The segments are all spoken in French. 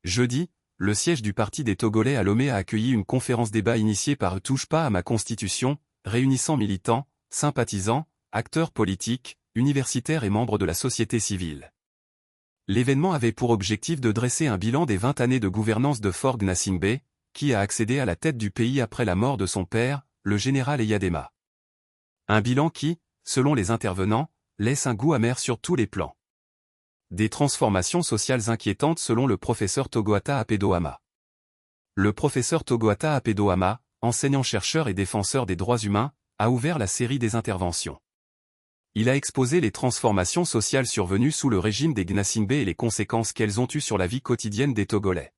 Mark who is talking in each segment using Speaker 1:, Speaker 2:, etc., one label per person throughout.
Speaker 1: Jeudi, le siège du Parti des Togolais à Lomé a accueilli une conférence débat initiée par Touche pas à ma constitution, réunissant militants, sympathisants, acteurs politiques, universitaires et membres de la société civile. L'événement avait pour objectif de dresser un bilan des 20 années de gouvernance de Faure Gnassingbé, qui a accédé à la tête du pays après la mort de son père, le général Eyadema. Un bilan qui, selon les intervenants, laisse un goût amer sur tous les plans. Des transformations sociales inquiétantes selon le professeur Togoata Apedoama. Le professeur Togoata Apedoama, enseignant-chercheur et défenseur des droits humains, a ouvert la série des interventions. Il a exposé les transformations sociales survenues sous le régime des Gnassingbé et les conséquences qu'elles ont eues sur la vie quotidienne des Togolais.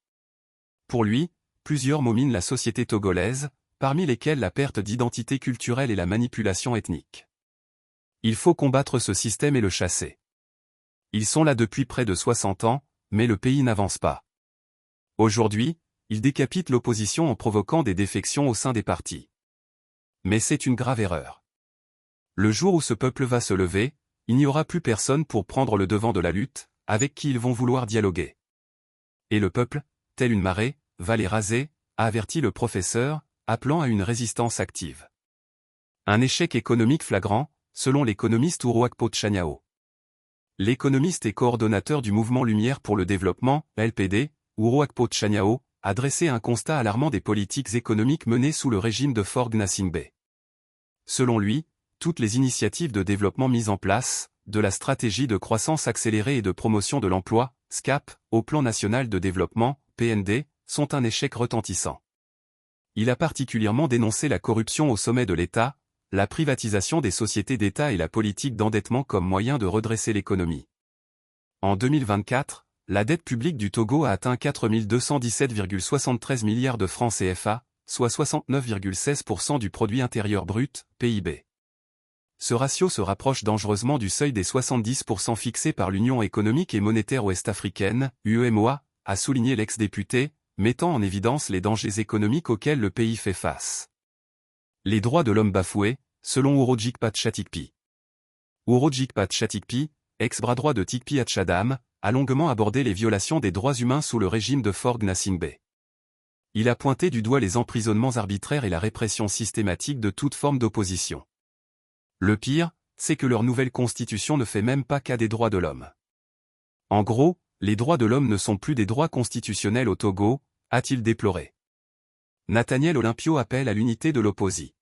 Speaker 1: Pour lui, plusieurs mots minent la société togolaise, parmi lesquels la perte d'identité culturelle et la manipulation ethnique. Il faut combattre ce système et le chasser. Ils sont là depuis près de 60 ans, mais le pays n'avance pas. Aujourd'hui, ils décapitent l'opposition en provoquant des défections au sein des partis. Mais c'est une grave erreur. Le jour où ce peuple va se lever, il n'y aura plus personne pour prendre le devant de la lutte, avec qui ils vont vouloir dialoguer. Et le peuple, tel une marée, va les raser, a averti le professeur, appelant à une résistance active. Un échec économique flagrant, selon l'économiste Uruakpo Tchaniao. L'économiste et coordonnateur du mouvement Lumière pour le développement, LPD, Uruakpo Tchaniao, a dressé un constat alarmant des politiques économiques menées sous le régime de Faure Gnassingbé. Selon lui, toutes les initiatives de développement mises en place, de la stratégie de croissance accélérée et de promotion de l'emploi, SCAP, au plan national de développement, PND, sont un échec retentissant. Il a particulièrement dénoncé la corruption au sommet de l'État, la privatisation des sociétés d'État et la politique d'endettement comme moyen de redresser l'économie. En 2024, la dette publique du Togo a atteint 4 217,73 milliards de francs CFA, soit 69,16% du produit intérieur brut, PIB. Ce ratio se rapproche dangereusement du seuil des 70% fixé par l'Union économique et monétaire ouest-africaine, UEMOA, a souligné l'ex-député, mettant en évidence les dangers économiques auxquels le pays fait face. Les droits de l'homme bafoués, selon Urojikpa Tchatikpi. Urojikpa Tchatikpi, ex-bras droit de Tikpi Hatchadam, a longuement abordé les violations des droits humains sous le régime de Faure Gnassingbé. Il a pointé du doigt les emprisonnements arbitraires et la répression systématique de toute forme d'opposition. Le pire, c'est que leur nouvelle constitution ne fait même pas cas des droits de l'homme. En gros, les droits de l'homme ne sont plus des droits constitutionnels au Togo, a-t-il déploré. Nathaniel Olympio appelle à l'unité de l'opposition.